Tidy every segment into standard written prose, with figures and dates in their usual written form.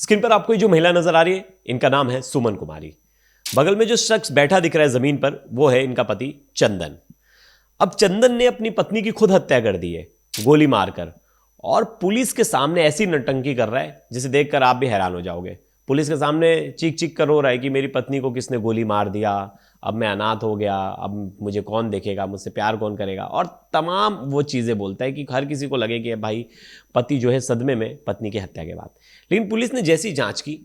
Screen पर आपको जो महिला नजर आ रही है, इनका नाम है सुमन कुमारी। बगल में जो शख्स बैठा दिख रहा है जमीन पर, वो है इनका पति चंदन। अब चंदन ने अपनी पत्नी की खुद हत्या कर दी है, गोली मारकर, और पुलिस के सामने ऐसी नटंकी कर रहा है जिसे देखकर आप भी हैरान हो जाओगे। पुलिस के सामने चीख चीख कर रो रहा है कि मेरी पत्नी को किसने गोली मार दिया, अब मैं अनाथ हो गया, अब मुझे कौन देखेगा, मुझसे प्यार कौन करेगा, और तमाम वो चीज़ें बोलता है कि हर किसी को लगे कि भाई पति जो है सदमे में पत्नी की हत्या के बाद। लेकिन पुलिस ने जैसी जांच की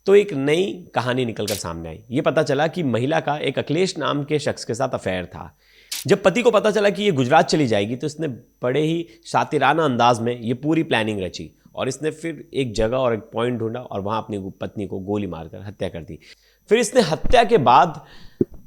तो एक नई कहानी निकलकर सामने आई। ये पता चला कि महिला का एक अखिलेश नाम के शख्स के साथ अफेयर था। जब पति को पता चला कि ये गुजरात चली जाएगी तो इसने बड़े ही शातिराना अंदाज में ये पूरी प्लानिंग रची और इसने फिर एक जगह और एक पॉइंट ढूंढा और वहां अपनी पत्नी को गोली मारकर हत्या कर दी। फिर इसने हत्या के बाद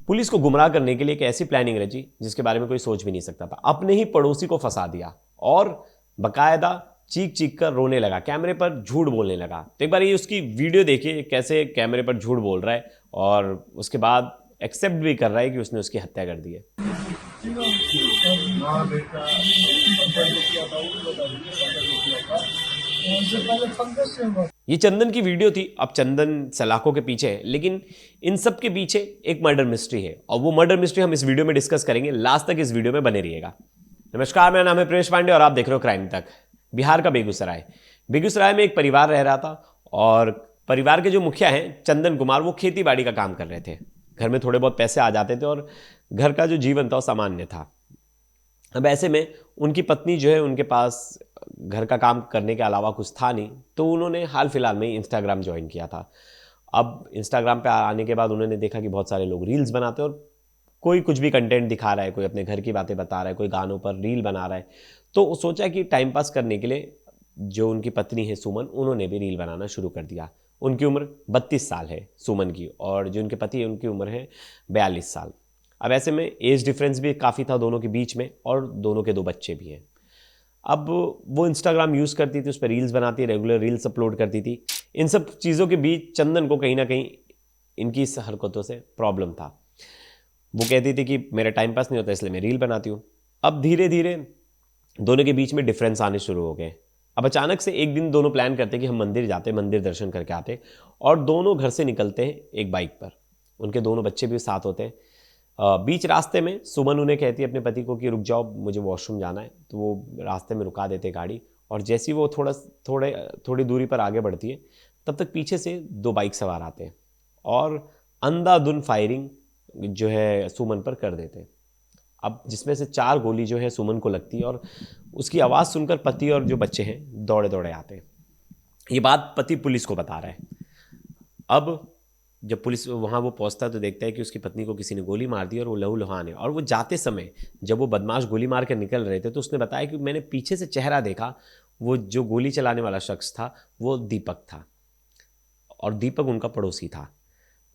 पुलिस को गुमराह करने के लिए एक ऐसी प्लानिंग रची जिसके बारे में कोई सोच भी नहीं सकता था। अपने ही पड़ोसी को फंसा दिया और बकायदा चीख चीख कर रोने लगा, कैमरे पर झूठ बोलने लगा। तो एक बार ये उसकी वीडियो देखिए कैसे कैमरे पर झूठ बोल रहा है और उसके बाद एक्सेप्ट भी कर रहा है कि उसने उसकी हत्या कर दी है। ये चंदन की वीडियो थी। अब चंदन सलाखों के पीछे है, लेकिन इन सब के पीछे एक मर्डर मिस्ट्री है और वो मर्डर मिस्ट्री हम इस वीडियो में डिस्कस करेंगे। लास्ट तक इस वीडियो में बने रहिएगा। नमस्कार, मेरा नाम है प्रेश पांडे और आप देख रहे हो क्राइम तक। बिहार का बेगूसराय में एक परिवार रह रहा था और परिवार के जो मुखिया हैं चंदन कुमार, वो खेती बाड़ी का काम कर रहे थे। घर में थोड़े बहुत पैसे आ जाते थे और घर का जो जीवन था वो सामान्य था। अब ऐसे में उनकी पत्नी जो है, उनके पास घर का काम करने के अलावा कुछ था नहीं, तो उन्होंने हाल फिलहाल में इंस्टाग्राम ज्वाइन किया था। अब इंस्टाग्राम पे आने के बाद उन्होंने देखा कि बहुत सारे लोग रील्स बनाते हैं और कोई कुछ भी कंटेंट दिखा रहा है, कोई अपने घर की बातें बता रहा है, कोई गानों पर रील बना रहा है। तो सोचा कि टाइम पास करने के लिए जो उनकी पत्नी है सुमन, उन्होंने भी रील बनाना शुरू कर दिया। उनकी उम्र 32 साल है सुमन की, और जो उनके पति है उनकी उम्र है 42 साल। अब ऐसे में एज डिफरेंस भी काफ़ी था दोनों के बीच में और दोनों के 2 बच्चे भी हैं। अब वो इंस्टाग्राम यूज़ करती थी, उस पर रील्स बनाती, रेगुलर रील्स अपलोड करती थी। इन सब चीज़ों के बीच चंदन को कहीं ना कहीं इनकी इस हरकतों से प्रॉब्लम था। वो कहती थी कि मेरा टाइम पास नहीं होता इसलिए मैं रील बनाती हूँ। अब धीरे धीरे दोनों के बीच में डिफरेंस आने शुरू हो गए। अब अचानक से एक दिन दोनों प्लान करते कि हम मंदिर जाते, मंदिर दर्शन करके आते, और दोनों घर से निकलते हैं एक बाइक पर। उनके दोनों बच्चे भी साथ होते हैं। बीच रास्ते में सुमन उन्हें कहती है अपने पति को कि रुक जाओ, मुझे वॉशरूम जाना है। तो वो रास्ते में रुका देते गाड़ी, और जैसे ही वो थोड़ी दूरी पर आगे बढ़ती है तब तक पीछे से 2 बाइक सवार आते हैं और अंधाधुंध फायरिंग जो है सुमन पर कर देते हैं। अब जिसमें से 4 गोली जो है सुमन को लगती है और उसकी आवाज़ सुनकर पति और जो बच्चे हैं दौड़े दौड़े आते हैं। ये बात पति पुलिस को बता रहा है। अब जब पुलिस वहाँ वो पहुँचता है तो देखता है कि उसकी पत्नी को किसी ने गोली मार दी और वो लहूलुहान है। और वो जाते समय जब वो बदमाश गोली मार कर निकल रहे थे तो उसने बताया कि मैंने पीछे से चेहरा देखा, वो जो गोली चलाने वाला शख्स था वो दीपक था और दीपक उनका पड़ोसी था।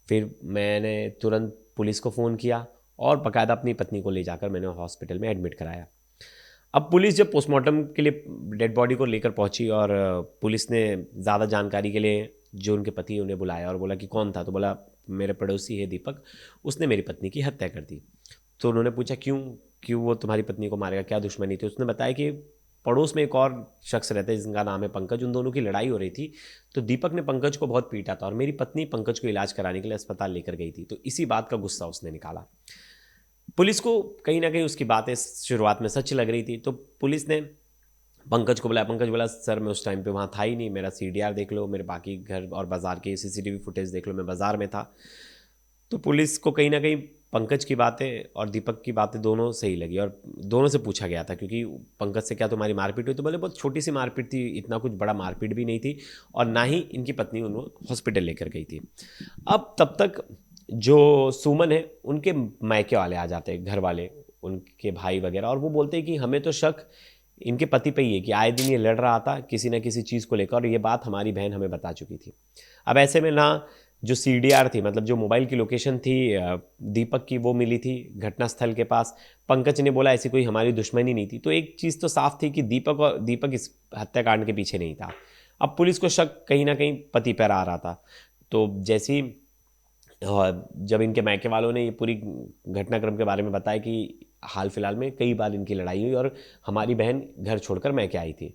फिर मैंने तुरंत पुलिस को फ़ोन किया और बाकायदा अपनी पत्नी को ले जाकर मैंने हॉस्पिटल में एडमिट कराया। अब पुलिस जब पोस्टमार्टम के लिए डेड बॉडी को लेकर पहुंची और पुलिस ने ज़्यादा जानकारी के लिए जो उनके पति उन्हें बुलाया और बोला कि कौन था, तो बोला मेरे पड़ोसी है दीपक, उसने मेरी पत्नी की हत्या कर दी। तो उन्होंने पूछा क्यों वो तुम्हारी पत्नी को मारेगा, क्या दुश्मनी थी? उसने बताया कि पड़ोस में एक और शख्स रहता है जिनका नाम है पंकज, उन दोनों की लड़ाई हो रही थी। तो दीपक ने पंकज को बहुत पीटा था और मेरी पत्नी पंकज को इलाज कराने के लिए अस्पताल लेकर गई थी। तो इसी बात का गुस्सा उसने निकाला। पुलिस को कहीं ना कहीं उसकी बातें शुरुआत में सच लग रही थी, तो पुलिस ने पंकज को बुलाया। पंकज बोला सर मैं उस टाइम पे वहाँ था ही नहीं, मेरा CDR देख लो, मेरे बाकी घर और बाज़ार की CCTV फुटेज देख लो, मैं बाज़ार में था। तो पुलिस को कहीं ना कहीं पंकज की बातें और दीपक की बातें दोनों सही लगी और दोनों से पूछा गया था क्योंकि पंकज से क्या तुम्हारी मारपीट हुई? तो बोले बहुत छोटी सी मारपीट थी, इतना कुछ बड़ा मारपीट भी नहीं थी और ना ही इनकी पत्नी उनको हॉस्पिटल लेकर गई थी। अब तब तक जो सुमन है उनके मायके वाले आ जाते हैं, घर वाले, उनके भाई वगैरह, और वो बोलते हैं कि हमें तो शक इनके पति पे ही है कि आए दिन ये लड़ रहा था किसी न किसी चीज़ को लेकर और ये बात हमारी बहन हमें बता चुकी थी। अब ऐसे में ना जो CDR थी, मतलब जो मोबाइल की लोकेशन थी दीपक की, वो मिली थी घटनास्थल के पास। पंकज ने बोला ऐसी कोई हमारी दुश्मनी नहीं थी। तो एक चीज़ तो साफ थी कि दीपक इस हत्याकांड के पीछे नहीं था। अब पुलिस को शक कहीं ना कहीं पति पर आ रहा था। तो जैसे ही जब इनके मायके वालों ने ये पूरी घटनाक्रम के बारे में बताया कि हाल फिलहाल में कई बार इनकी लड़ाई हुई और हमारी बहन घर छोड़कर मायके आई थी,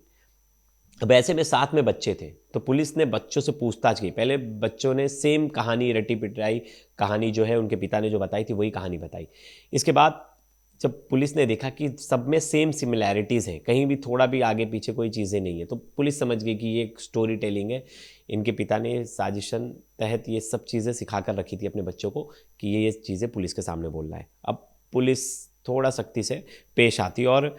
अब ऐसे में साथ में बच्चे थे, तो पुलिस ने बच्चों से पूछताछ की। पहले बच्चों ने सेम कहानी रटी पिटाई कहानी जो है उनके पिता ने जो बताई थी वही कहानी बताई। इसके बाद जब पुलिस ने देखा कि सब में सेम सिमिलैरिटीज़ हैं, कहीं भी थोड़ा भी आगे पीछे कोई चीज़ें नहीं है, तो पुलिस समझ गई कि ये एक स्टोरी टेलिंग है। इनके पिता ने साजिशन तहत ये सब चीज़ें सिखा कर रखी थी अपने बच्चों को कि ये चीज़ें पुलिस के सामने बोल रहा है। अब पुलिस थोड़ा सख्ती से पेश आती और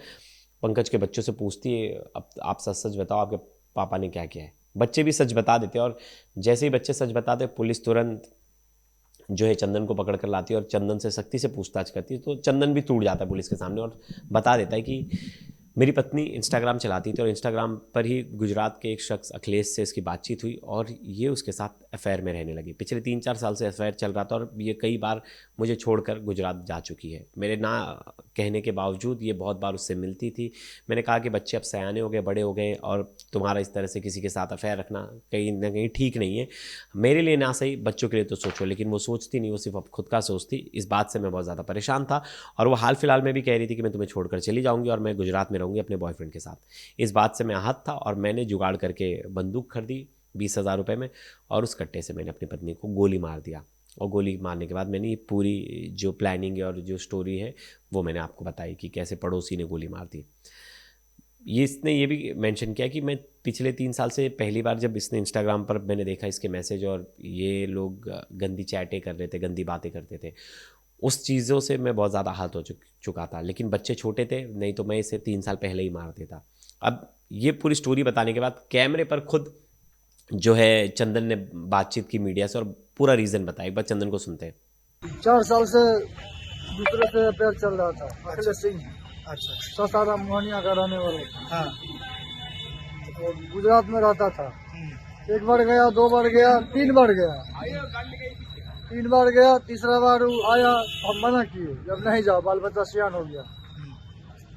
पंकज के बच्चों से पूछती है, अब आप सच सच बताओ आपके पापा ने क्या किया है। बच्चे भी सच बता देते और जैसे ही बच्चे सच बताते पुलिस तुरंत जो है चंदन को पकड़ कर लाती है और चंदन से सख्ती से पूछताछ करती है। तो चंदन भी टूट जाता है पुलिस के सामने और बता देता है कि मेरी पत्नी इंस्टाग्राम चलाती थी और इंस्टाग्राम पर ही गुजरात के एक शख्स अखिलेश से इसकी बातचीत हुई और ये उसके साथ अफेयर में रहने लगी। पिछले 3-4 साल से अफेयर चल रहा था और ये कई बार मुझे छोड़कर गुजरात जा चुकी है। मेरे ना कहने के बावजूद ये बहुत बार उससे मिलती थी। मैंने कहा कि बच्चे अब सयाने हो गए, बड़े हो गए और तुम्हारा इस तरह से किसी के साथ अफेयर रखना कहीं ना कहीं ठीक नहीं है। मेरे लिए ना सही, बच्चों के लिए तो सोचो। लेकिन वो सोचती नहीं, वो सिर्फ अब खुद का सोचती। इस बात से मैं बहुत ज़्यादा परेशान था और वो हाल फिलहाल में भी कह रही थी कि मैं तुम्हें छोड़कर चली जाऊंगी और मैं गुजरात में रहूंगी अपने बॉयफ्रेंड के साथ। इस बात से मैं आहत था और मैंने जुगाड़ करके बंदूक खरीदी 20,000 रुपये में और उस कट्टे से मैंने अपनी पत्नी को गोली मार दिया। और गोली मारने के बाद मैंने ये पूरी जो प्लानिंग है और जो स्टोरी है वो मैंने आपको बताई कि कैसे पड़ोसी ने गोली मार दी। ये इसने ये भी मेंशन किया कि मैं पिछले 3 साल से पहली बार जब इसने इंस्टाग्राम पर मैंने देखा इसके मैसेज और ये लोग गंदी चैटें कर रहे थे, गंदी बातें करते थे, उस चीज़ों से मैं बहुत ज़्यादा आहत हो चुका था। लेकिन बच्चे छोटे थे, नहीं तो मैं इसे 3 साल पहले ही मार देता। अब ये पूरी स्टोरी बताने के बाद कैमरे पर खुद जो है चंदन ने बातचीत की मीडिया से और पूरा रीज़न बताया। एक बार चंदन को सुनते हैं। 4 साल से दूसरे से अफेयर चल रहा था। अखिलेश सिंह अच्छा। सासाराम मोहनिया का रहने वाला था हाँ। और गुजरात में रहता था। एक बार गया, 2 बार गया, 3 बार गया। 3 बार गया, तीसरा बार वो आया, हम मना किए जब नहीं जाओ, बाल बच्चा सियान हो गया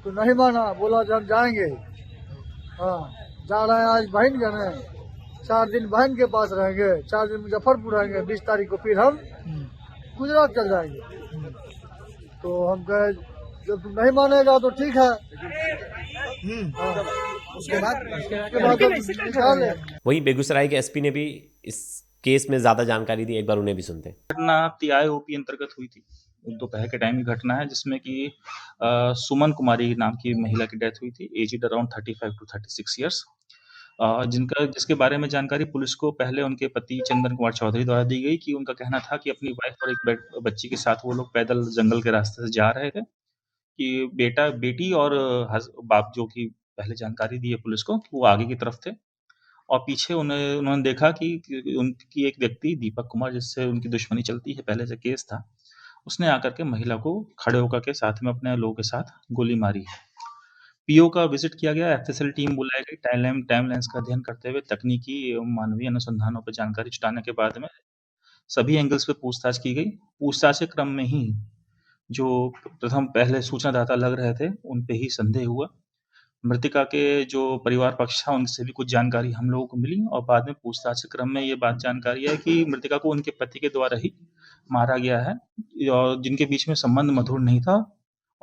तो नहीं माना, बोला जब जाएंगे। हाँ, जा रहे हैं आज बहन जाने, 4 दिन बहन के पास रहेंगे, 4 दिन मुजफ्फरपुर रहेंगे, 20 तारीख को फिर हम गुजरात चल जाएंगे। तो हम कहे जब तुम नहीं मानेगा तो ठीक है। हाँ, उसके बाद हम निकाल लें। वहीं बेगूसराय के एसपी ने भी इस केस में ज़्यादा जानकारी दी। एक बार उन्हें भी सुनते हैं। घटना TIOP अंतर्गत हुई थी। दोपहर के टाइम की घटना है जिसमें कि सुमन कुमारी नाम की महिला की डेथ हुई थी, एजेड अराउंड 35 to 36 ईयर्स, जिसके बारे में जानकारी पुलिस को पहले उनके पति चंदन कुमार चौधरी द्वारा दी गई कि उनका कहना था कि अपनी वाइफ और एक बच्ची के साथ वो लोग पैदल जंगल के रास्ते से जा रहे थे कि बेटी और बाप, जो कि पहले जानकारी दी है पुलिस को, कि वो आगे की तरफ थे और पीछे उन्होंने देखा कि उनकी एक व्यक्ति दीपक कुमार, जिससे उनकी दुश्मनी चलती है, पहले से केस था, उसने आकर के महिला को खड़े होकर के साथ में अपने लोगों के साथ गोली मारी। पीओ का विजिट किया गया, एफएसएल टीम बुलाई गई, टाइमलाइंस का अध्ययन करते हुए तकनीकी एवं मानवीय अनुसंधानों पर जानकारी जुटाने के बाद में सभी एंगल्स पे पूछताछ की गई। पूछताछ के क्रम में ही जो प्रथम पहले सूचनादाता लग रहे थे उन पे ही संदेह हुआ। मृतिका के जो परिवार पक्ष था उनसे भी कुछ जानकारी हम लोगों को मिली और बाद में पूछताछ के क्रम में ये बात जानकारी है कि मृतिका को उनके पति के द्वारा ही मारा गया है और जिनके बीच में संबंध मधुर नहीं था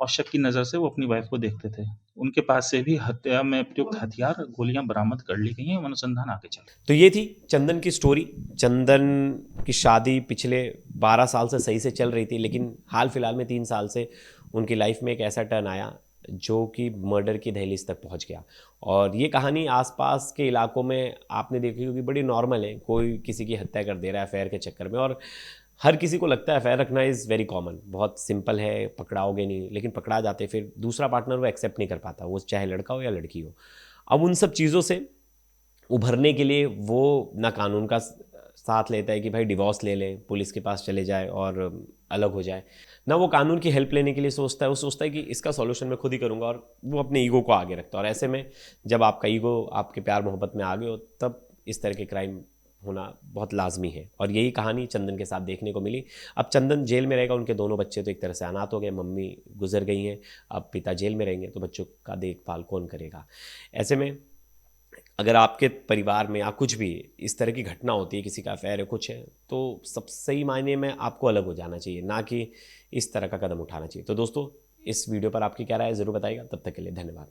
और शक की नज़र से वो अपनी वाइफ को देखते थे। उनके पास से भी हत्या में प्रयुक्त हथियार, गोलियां बरामद कर ली गई हैं। अनुसंधान आगे चल। तो ये थी चंदन की स्टोरी। चंदन की शादी पिछले 12 साल से सही से चल रही थी, लेकिन हाल फिलहाल में 3 साल से उनकी लाइफ में एक ऐसा टर्न आया जो कि मर्डर की दहलीज तक पहुंच गया। और ये कहानी आसपास के इलाकों में आपने देखी होगी, बड़ी नॉर्मल है। कोई किसी की हत्या कर दे रहा है अफेयर के चक्कर में और हर किसी को लगता है अफेयर रखना इज़ वेरी कॉमन, बहुत सिंपल है, पकड़ाओगे नहीं। लेकिन पकड़ा जाते फिर दूसरा पार्टनर वो एक्सेप्ट नहीं कर पाता, वो चाहे लड़का हो या लड़की हो। अब उन सब चीज़ों से उभरने के लिए वो ना कानून का साथ लेता है कि भाई डिवोर्स ले ले, पुलिस के पास चले जाए और अलग हो जाए, ना वो कानून की हेल्प लेने के लिए सोचता है। वो सोचता है कि इसका सॉल्यूशन मैं खुद ही करूँगा और वो अपने ईगो को आगे रखता है। और ऐसे में जब आपका ईगो आपके प्यार मोहब्बत में आगे हो तब इस तरह के क्राइम होना बहुत लाजमी है। और यही कहानी चंदन के साथ देखने को मिली। अब चंदन जेल में रहेगा, उनके दोनों बच्चे तो एक तरह से अनाथ हो गए, मम्मी गुजर गई हैं, अब पिता जेल में रहेंगे, तो बच्चों का देखभाल कौन करेगा। ऐसे में अगर आपके परिवार में या कुछ भी इस तरह की घटना होती है, किसी का अफेयर है, कुछ है, तो सब सही मायने में आपको अलग हो जाना चाहिए, ना कि इस तरह का कदम उठाना चाहिए। तो दोस्तों, इस वीडियो पर आपकी क्या राय है ज़रूर बताइएगा। तब तक के लिए धन्यवाद।